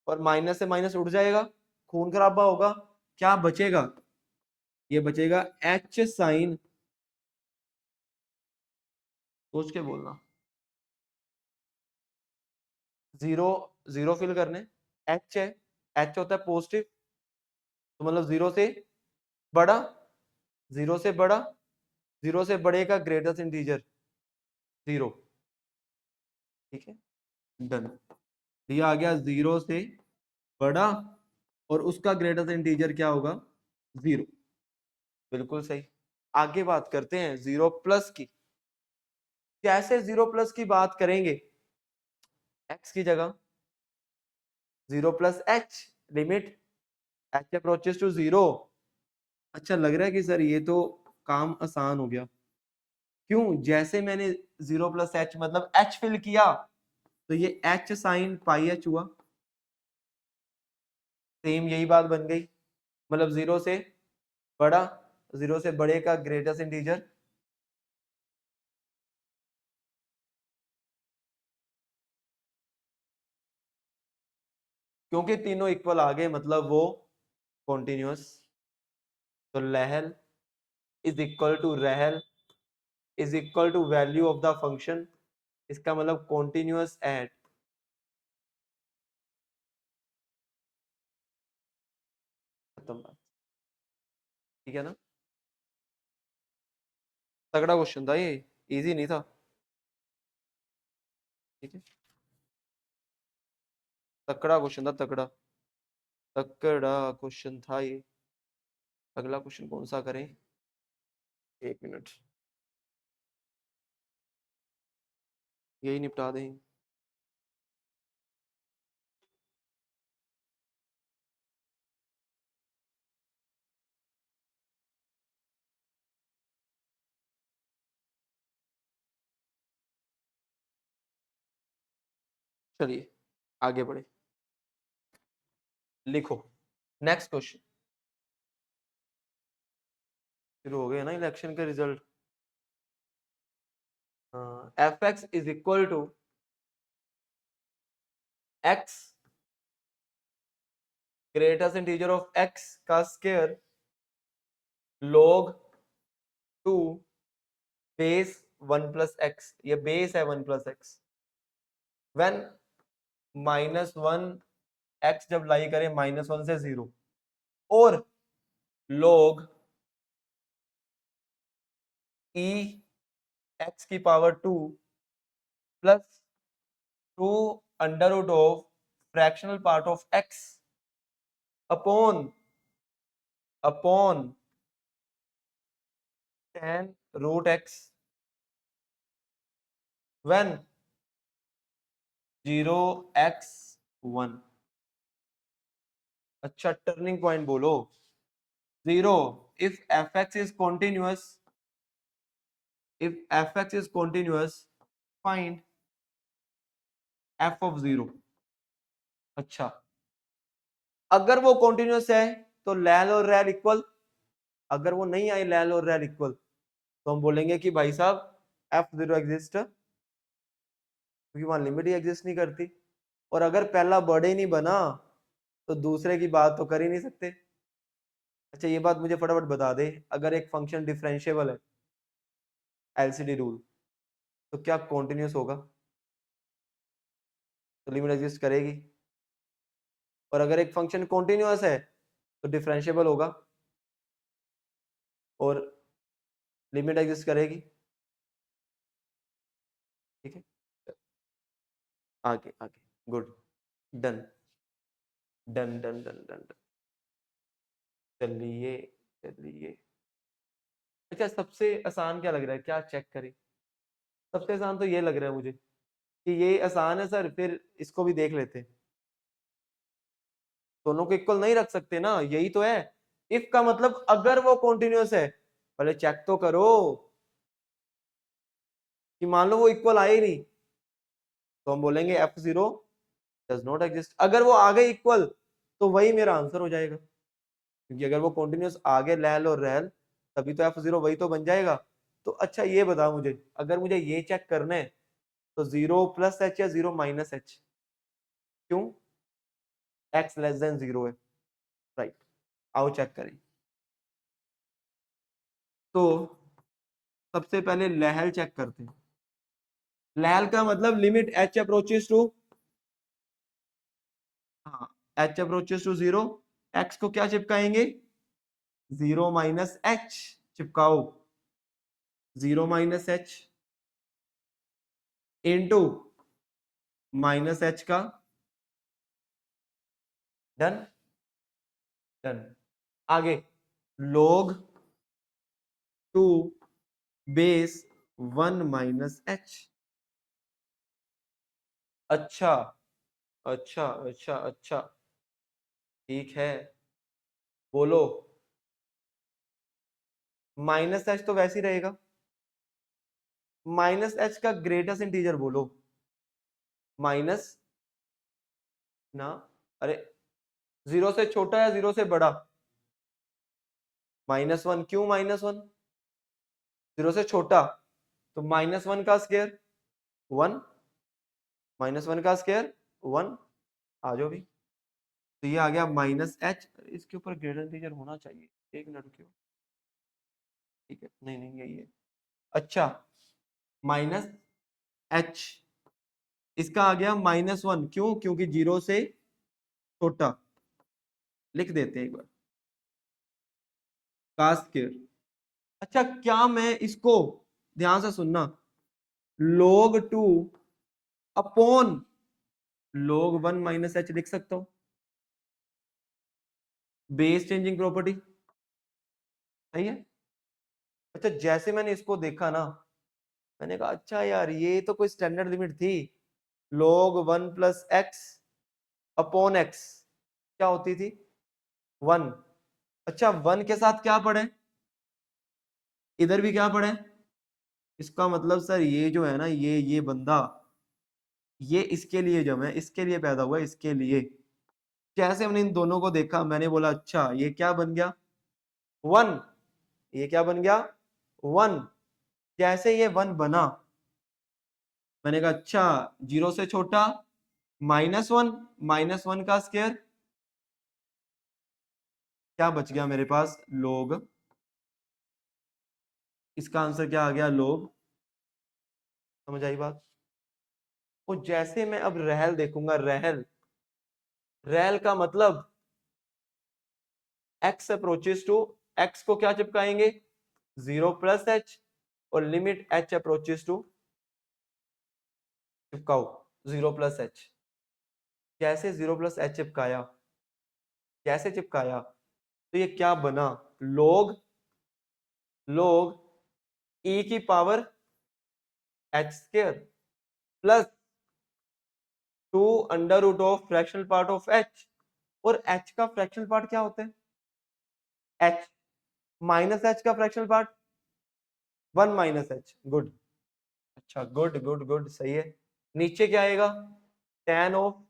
और माइनस से माइनस उड़ जाएगा, खून खराबा होगा। क्या बचेगा? ये बचेगा एच साइन, सोच के बोलना। 0 0 फिल करने, एच है, एच होता है पॉजिटिव, तो मतलब 0 से बड़ा, 0 से बड़ा, 0 से बड़े का ग्रेटेस्ट इंटीजर 0। ठीक है, डन। ये आ गया 0 से बड़ा, और उसका ग्रेटेस्ट इंटीजर क्या होगा? 0। बिल्कुल सही। आगे बात करते हैं 0 प्लस की। कैसे 0 प्लस की बात करेंगे? x की जगह 0 plus h, limit h approaches to 0। अच्छा, लग रहा है कि सर ये तो काम आसान हो गया। क्यों? जैसे मैंने 0 प्लस एच मतलब एच फिल किया, तो ये एच साइन पाई एच हुआ। सेम यही बात बन गई, मतलब 0 से बड़ा, 0 से बड़े का ग्रेटेस्ट इंटीजर। क्योंकि तीनों इक्वल आ गए, मतलब वो कॉन्टिन्यूअस। तो लहल इज इक्वल टू रहल is equal to value of the function. इसका मतलब कॉन्टिन्यूअस एट। खत्म बात। ठीक है ना? तगड़ा क्वेश्चन था ये, इजी नहीं था। ठीक है, तगड़ा क्वेश्चन था, तगड़ा तगड़ा क्वेश्चन था ये। अगला क्वेश्चन कौन सा करें? एक मिनट, यही निपटा दें। चलिए आगे बढ़े, लिखो नेक्स्ट क्वेश्चन। शुरू हो गए ना इलेक्शन के result. F x is equal to x greatest integer of x का square log 2 base 1 plus x, ये बेस है 1 प्लस एक्स, व्हेन -1 एक्स जब लाई करे -1 से 0, और log e एक्स की power 2 plus 2 under root of fractional part of x upon tan root x when 0x1। अच्छा turning point बोलो। 0 if fx is continuous find f of 0। अच्छा अगर वो कॉन्टिन्यूस है तो लैल और रैल इक्वल, अगर वो नहीं आए लैल और रैल इक्वल तो हम बोलेंगे कि भाई साहब f0 एग्जिस्ट, क्योंकि वहां लिमिट ही एग्जिस्ट नहीं करती। और अगर पहला वर्ड ही नहीं बना तो दूसरे की बात तो कर ही नहीं सकते। अच्छा ये बात मुझे फटाफट बता दे, अगर एक फंक्शन डिफरेंशिएबल है एलसीडी रूल, तो क्या कॉन्टिन्यूस होगा? तो लिमिट एग्जिस्ट करेगी। और अगर एक फंक्शन कॉन्टिन्यूस है तो डिफरेंशिएबल होगा और लिमिट एग्जिस्ट करेगी। ठीक है, आगे आगे, good, done done done done done done. चलिए चलिए, अच्छा सबसे आसान क्या लग रहा है, क्या चेक करें? सबसे आसान तो ये लग रहा है मुझे कि ये आसान है सर, फिर इसको भी देख लेते हैं। दोनों को इक्वल नहीं रख सकते ना, यही तो है। इफ का मतलब अगर वो कॉन्टिन्यूस है, पहले चेक तो करो कि मान लो वो इक्वल आए ही नहीं, तो हम बोलेंगे f0 डज नॉट एग्जिस्ट। अगर वो आ गए इक्वल तो वही मेरा आंसर हो जाएगा, क्योंकि अगर वो कॉन्टिन्यूस आगे लैल और रैल तभी तो f0 वही तो बन जाएगा। तो अच्छा ये बता मुझे, अगर मुझे ये चेक करना है तो 0 प्लस एच या 0 माइनस एच, क्यों? x लेस देन 0 है, राइट। आओ चेक करें। तो सबसे पहले लहल चेक करते हैं। लहल का मतलब लिमिट h अप्रोचेस टू, हाँ h अप्रोचेस टू 0, x को क्या चिपकाएंगे? 0 माइनस एच चिपकाओ, 0 minus h into minus h का, डन डन। आगे log 2 बेस 1 माइनस एच। अच्छा अच्छा अच्छा अच्छा, ठीक है, बोलो। माइनस एच तो वैसे ही रहेगा, माइनस एच का ग्रेटेस्ट इंटीजर बोलो। माइनस ना, अरे 0 से छोटा या 0 से बड़ा? -1, क्यों -1? 0 से छोटा, तो -1 का स्क्वायर 1, -1 का स्क्वायर 1। आ जाओ भी, तो ये आ गया माइनस एच। इसके ऊपर ग्रेटर इंटीजर होना चाहिए, एक मिनट रुकियो। ठीक है, नहीं नहीं यही है। अच्छा माइनस एच, इसका आ गया -1, क्यों? क्योंकि 0 से छोटा। लिख देते हैं एक बार, का स्क्वायर। अच्छा क्या मैं इसको, ध्यान से सुनना, log 2 upon log 1 minus H लिख सकता हूं? बेस चेंजिंग प्रॉपर्टी, सही है। अच्छा जैसे मैंने इसको देखा ना, मैंने कहा अच्छा यार ये तो कोई स्टैंडर्ड लिमिट थी, log 1 plus x upon x क्या होती थी? 1। अच्छा 1 के साथ क्या पढ़े, इधर भी क्या पढ़े? इसका मतलब सर ये जो है ना, ये बंदा ये इसके लिए जम है, इसके लिए पैदा हुआ है, इसके लिए। जैसे हमने इन दोनों को देखा, मैंने बोला अच्छा ये क्या बन गया, 1, ये क्या बन गया, 1। जैसे ये 1 बना, मैंने कहा अच्छा 0 से छोटा -1, -1 का स्क्वायर, क्या बच गया मेरे पास, log। इसका आंसर क्या आ गया, log। समझ आई बात। और जैसे मैं अब रहल देखूंगा, रहल, रहल का मतलब x अप्रोचेस टू, x को क्या चिपकाएंगे, 0 + h, और लिमिट h अप्रोचेस टू, चिपकाओ 0 + h। कैसे 0 + h चिपकाया, कैसे चिपकाया, तो ये क्या बना, log, log e की power h² plus 2 √of fractional part of h। और h का फ्रैक्शनल पार्ट क्या होता है, h माइनस h का फ्रैक्शनल पार्ट 1 - h। गुड, अच्छा गुड गुड गुड, सही है। नीचे क्या आएगा, tan ऑफ,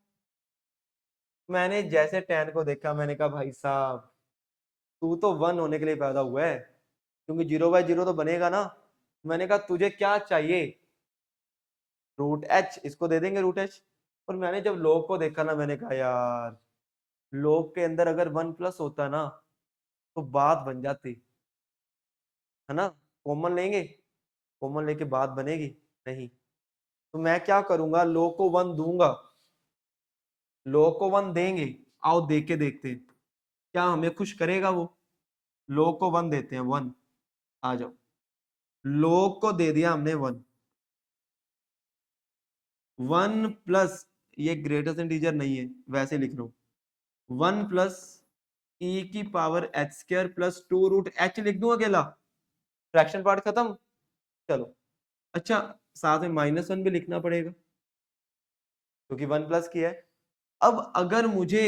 मैंने जैसे tan को देखा, मैंने कहा भाई साहब तू तो 1 होने के लिए पैदा हुआ है, क्योंकि 0/0 तो बनेगा ना। मैंने कहा तुझे क्या चाहिए, √h, इसको दे देंगे √h। और मैंने जब log को देखा ना, मैंने कहा यार log के अंदर अगर 1+ होता ना तो बात बन जाती है ना। कॉमन लेंगे, कॉमन लेके बात बनेगी नहीं। तो मैं क्या करूंगा, log को 1 दूंगा, log को 1 देंगे। आओ देख के देखते हैं क्या हमें खुश करेगा वो। log को 1 देते हैं, 1। आ जाओ, log को दे दिया हमने 1, 1 प्लस, ये ग्रेटेस्ट इंटीजर नहीं है वैसे लिख रहा हूं, 1 प्लस e की पावर h² प्लस 2 √h लिख दूं अकेला, फ्रैक्शन पार्ट खत्म। चलो, अच्छा साथ में -1 भी लिखना पड़ेगा क्योंकि 1 प्लस किया है। अब अगर मुझे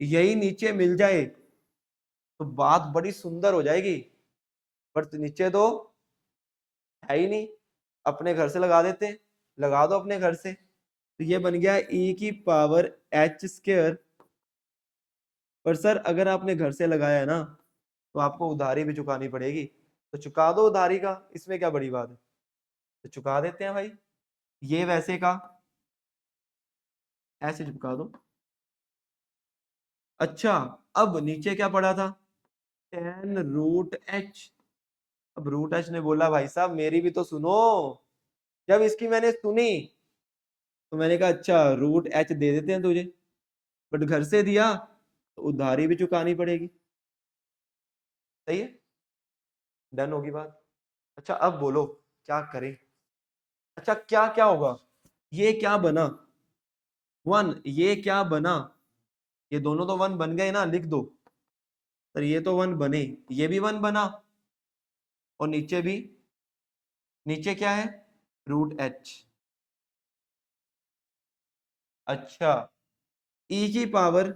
यही नीचे मिल जाए तो बात बड़ी सुंदर हो जाएगी, पर नीचे तो है ही नहीं, अपने घर से लगा देते हैं, लगा दो अपने घर से। तो ये बन गया e की पावर h²। पर सर अगर आपने घर से लगाया है ना तो आपको उधारी भी चुकानी पड़ेगी, तो चुका दो उधारी का, इसमें क्या बड़ी बात है, तो चुका देते हैं भाई। ये वैसे का ऐसे चिपका दो। अच्छा, अब नीचे क्या पड़ा था, tan√h। अब √h ने बोला भाई साहब मेरी भी तो सुनो। जब इसकी मैंने सुनी तो मैंने कहा अच्छा √h दे देते हैं तुझे, बट घर से दिया तो उधारी भी चुकानी पड़ेगी। सही है, डन होगी बात। अच्छा अब बोलो क्या करें। अच्छा क्या क्या होगा, ये क्या बना, 1, ये क्या बना, ये दोनों तो 1 बन गए ना, लिख दो। सर ये तो 1 बने, ये भी 1 बना, और नीचे भी, नीचे क्या है, √h। अच्छा, e की पावर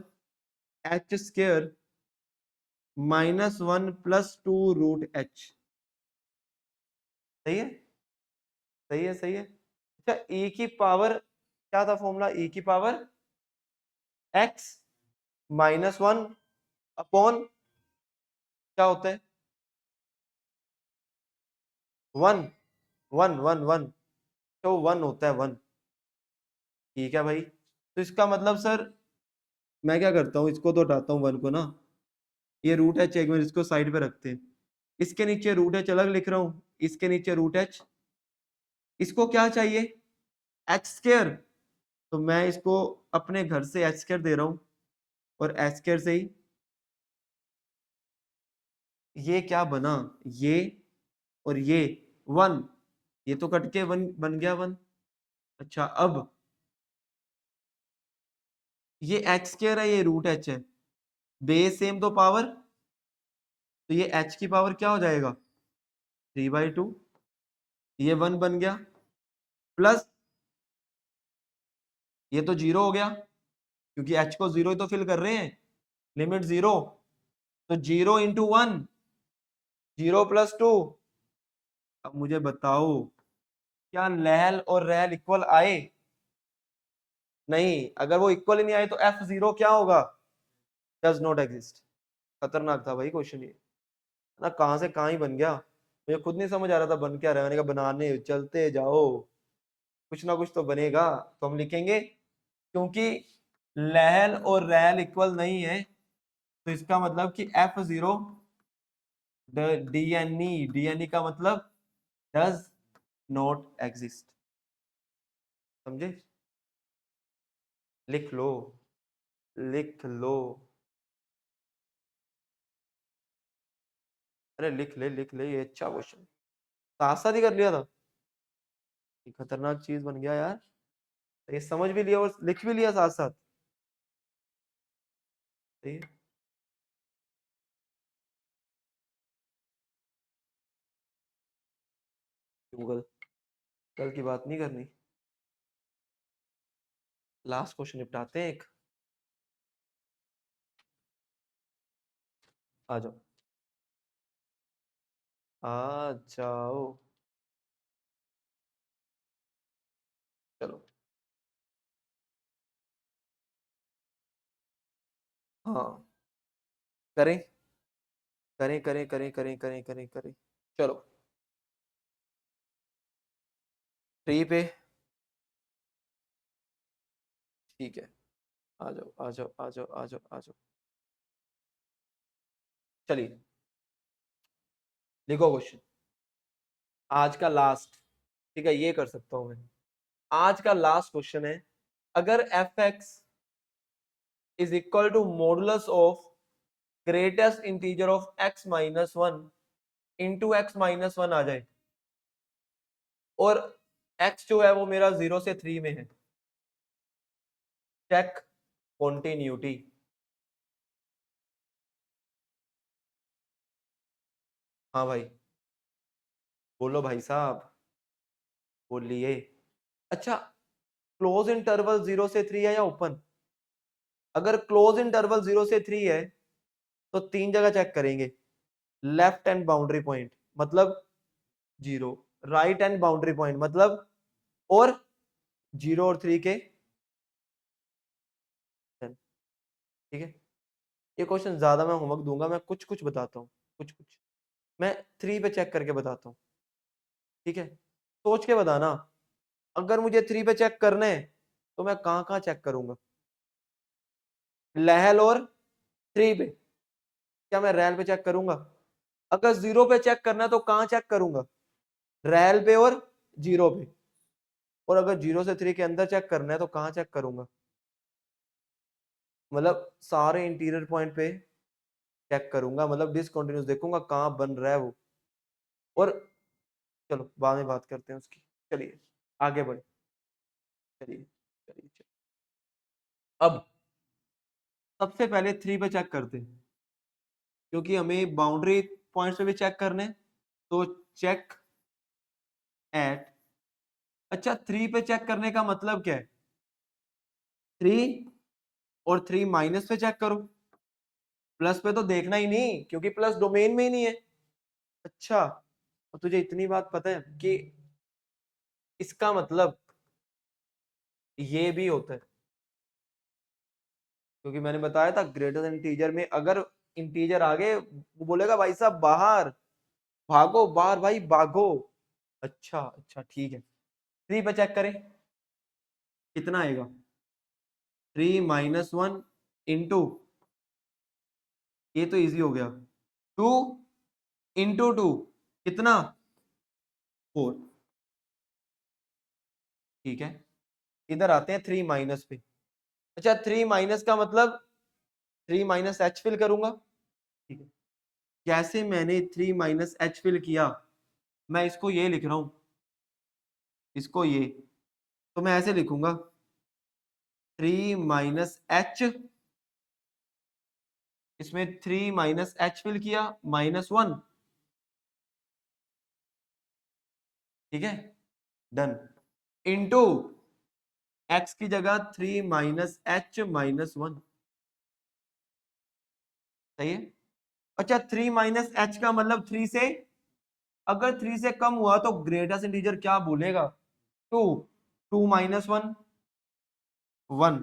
h² -1 प्लस 2 √h। सही है, सही है, सही है। अच्छा e की पावर क्या था फॉर्मूला, e की पावर x -1 अपॉन क्या होता है, 1, 1 1 1, तो 1 होता है 1। ठीक है भाई, तो इसका मतलब सर मैं क्या करता हूँ, इसको तो हटाता हूँ 1 को ना, ये √h एक मिनट इसको साइड पे रखते हैं। इसके नीचे √h अलग लिख रहा हूँ, इसके नीचे √h। इसको क्या चाहिए, h²। तो मैं इसको अपने घर से h² दे रहा हूँ, और h² से ही ये क्या बना, ये और ये 1, ये तो कट के 1 बन गया 1। अच्छा अब ये h² है, ये √h है, बेस सेम तो पावर, तो ये h की पावर क्या हो जाएगा, 3/2, ये 1 बन गया, प्लस ये तो 0 हो गया क्योंकि h को 0 ही तो फिल कर रहे हैं, लिमिट 0, तो 0 × 1, 0 + 2। अब मुझे बताओ क्या लहल और रहल इक्वल आए, नहीं, अगर वो इक्वल ही नहीं आए तो F0 क्या होगा? Does not exist. खतरनाक था भाई क्वेश्चन ये ना, कहां से कहां ही बन गया, मुझे खुद नहीं समझ आ रहा था बन क्या रहा है। मैंने कहा बनाने चलते जाओ, कुछ ना कुछ तो बनेगा। तो हम लिखेंगे क्योंकि लहल और रैल इक्वल नहीं है, तो इसका मतलब कि F0 डीएनई का मतलब डज नॉट एग्जिस्ट। समझे? लिख लो, लिख लो। अरे लिख ले, लिख ले, ये अच्छा क्वेश्चन, साथ साथ ही कर लिया था। ये खतरनाक चीज बन गया यार, ये समझ भी लिया और लिख भी लिया साथ साथ। सही है। गूगल, कल की बात नहीं करनी, लास्ट क्वेश्चन निपटाते हैं एक। आ जाओ, आ जाओ, चलो। हाँ, करें करें करें करें करें करें करें करें। चलो, 3 पे। ठीक है, आ जाओ आ जाओ आ जाओ आ जाओ आ जाओ। चलिए, लिखो क्वेश्चन, आज का लास्ट। ठीक है, ये कर सकता हूं मैं। आज का लास्ट क्वेश्चन है, अगर f x is equal to modulus of greatest integer of x minus one into x minus one आ जाए, और एक्स जो है वो मेरा 0 से 3 में है, चेक कॉन्टिन्यूटी। हाँ भाई, बोलो भाई साहब, बोलिए। अच्छा, क्लोज इंटरवल 0 से 3 है या ओपन? अगर क्लोज इंटरवल 0 से 3 है तो तीन जगह चेक करेंगे, लेफ्ट एंड बाउंड्री पॉइंट मतलब 0, राइट एंड बाउंड्री पॉइंट मतलब, और 0 और 3 के। ठीक है, ये क्वेश्चन ज्यादा मैं होमवर्क दूंगा, मैं कुछ कुछ बताता हूँ, कुछ कुछ मैं 3 पे चेक करके बताता हूँ। ठीक है, सोच के बताना, अगर मुझे 3 पे चेक करने हैं तो मैं कहां कहां चेक करूंगा? लहल और 3 पे, क्या मैं रैल पे चेक करूंगा? अगर 0 पे चेक करना है तो कहां चेक करूंगा? रैल पे और 0 पे। और अगर 0 से 3 के अंदर चेक करना है तो कहां चेक करूंगा? मतलब सारे इंटीरियर पॉइंट पे चेक करूंगा, मतलब डिसकंटिन्यूअस देखूंगा कहां बन रहा है वो। और चलो बाद में बात करते हैं उसकी। चलिए आगे बढ़े, चलिए चलिए चलिए। अब सबसे पहले 3 पे चेक करते हैं, क्योंकि हमें बाउंड्री पॉइंट्स पे भी चेक करने, तो चेक एट। अच्छा, 3 पे चेक करने का मतलब क्या है? 3 और 3 माइनस पे चेक करो, प्लस पे तो देखना ही नहीं क्योंकि प्लस डोमेन में ही नहीं है। अच्छा, और तुझे इतनी बात पता है कि इसका मतलब ये भी होता है, क्योंकि मैंने बताया था ग्रेटर इंटीजर में अगर इंटीजर आगे, वो बोलेगा भाई साहब बाहर भागो, बाहर भाई भागो। अच्छा अच्छा ठीक है, 3 पे चेक करें, कितना आएगा? 3 माइनस वन इंटू, ये तो इजी हो गया, 2 इंटू 2 कितना? 4। ठीक है, इधर आते हैं 3 माइनस पे। अच्छा, 3 माइनस का मतलब 3 माइनस एच फिल करूंगा। ठीक है, जैसे मैंने 3 माइनस एच फिल किया, मैं इसको ये लिख रहा हूं, इसको ये, तो मैं ऐसे लिखूंगा 3 माइनस एच, इसमें 3 माइनस एच फिल किया माइनस वन। ठीक है, डन, इंटू एक्स की जगह 3 माइनस एच माइनस वन। सही है। अच्छा, 3 माइनस एच का मतलब 3 से, अगर 3 से कम हुआ तो ग्रेटेस्ट इंटीजर क्या बोलेगा? 2, 2 माइनस वन। 1,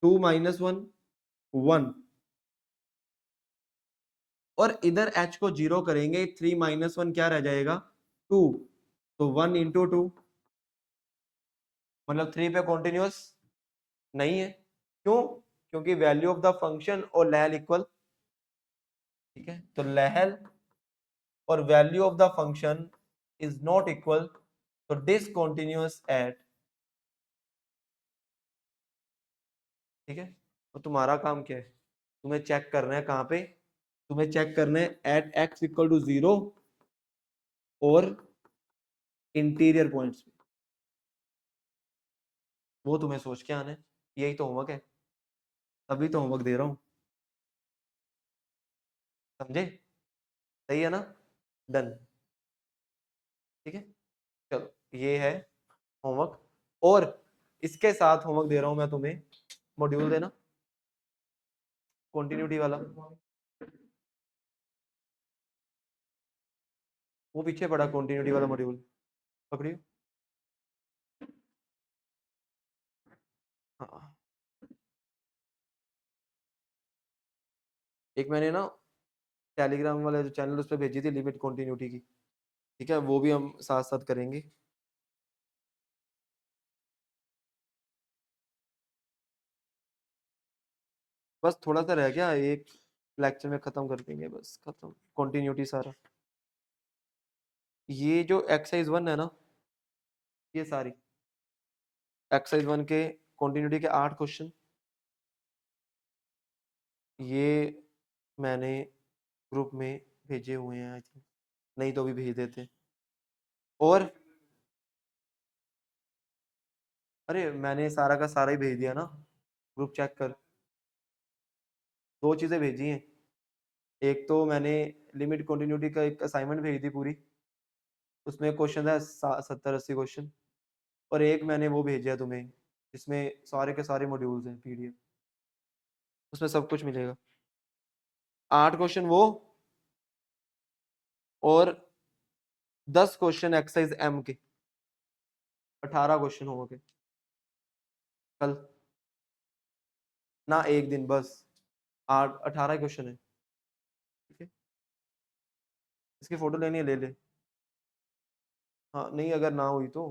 2 माइनस 1, 1, और इधर h को 0 करेंगे, 3 माइनस 1 क्या रह जाएगा, 2, तो 1 इंटू 2, मतलब 3 पे कॉन्टिन्यूअस नहीं है। क्यों? क्योंकि वैल्यू ऑफ द फंक्शन और लहल इक्वल। ठीक है, तो लहल और value of the function is not equal, तो डिसकंटिन्यूअस एट। ठीक है, तो तुम्हारा काम क्या है, तुम्हें चेक करना है कहाँ पे, तुम्हें चेक करना है एट x इक्वल टू 0 और इंटीरियर पॉइंट्स पे, वो तुम्हें सोच के आना है। यही तो होमवर्क है, तभी तो होमवर्क दे रहा हूँ, समझे? सही है ना? डन। ठीक है, चलो ये है होमवर्क, और इसके साथ होमवर्क दे रहा हूं मैं तुम्हें, मॉड्यूल देना कंटिन्यूटी वाला, वो पीछे पड़ा कंटिन्यूटी वाला मॉड्यूल, पकड़ियो। हाँ, एक मैंने ना टेलीग्राम वाला जो चैनल उस पर भेजी थी लिमिट कंटिन्यूटी की। ठीक है, वो भी हम साथ साथ करेंगे। बस थोड़ा सा रह गया, एक लेक्चर में खत्म कर देंगे, बस खत्म कंटिन्यूटी सारा। ये जो एक्सरसाइज 1 है ना, ये सारी एक्सरसाइज 1 के कंटिन्यूटी के 8 क्वेश्चन, ये मैंने ग्रुप में भेजे हुए हैं, आई थिंक, नहीं तो भी भेज देते। और अरे मैंने सारा का सारा ही भेज दिया ना, ग्रुप चेक कर। दो चीजें भेजी हैं, एक तो मैंने लिमिट कंटिन्यूटी का एक असाइनमेंट भेज दी पूरी, उसमें क्वेश्चन है 70-80 क्वेश्चन, और एक मैंने वो भेजा तुम्हें जिसमें सारे के सारे मॉड्यूल्स हैं पीडीएफ, उसमें सब कुछ मिलेगा। 8 क्वेश्चन वो, और 10 क्वेश्चन एक्सरसाइज एम के, 18 क्वेश्चन हो गए कल ना, एक दिन बस 18 क्वेश्चन है। ठीक है, इसकी फोटो लेनी है ले ले। हाँ नहीं, अगर ना हुई तो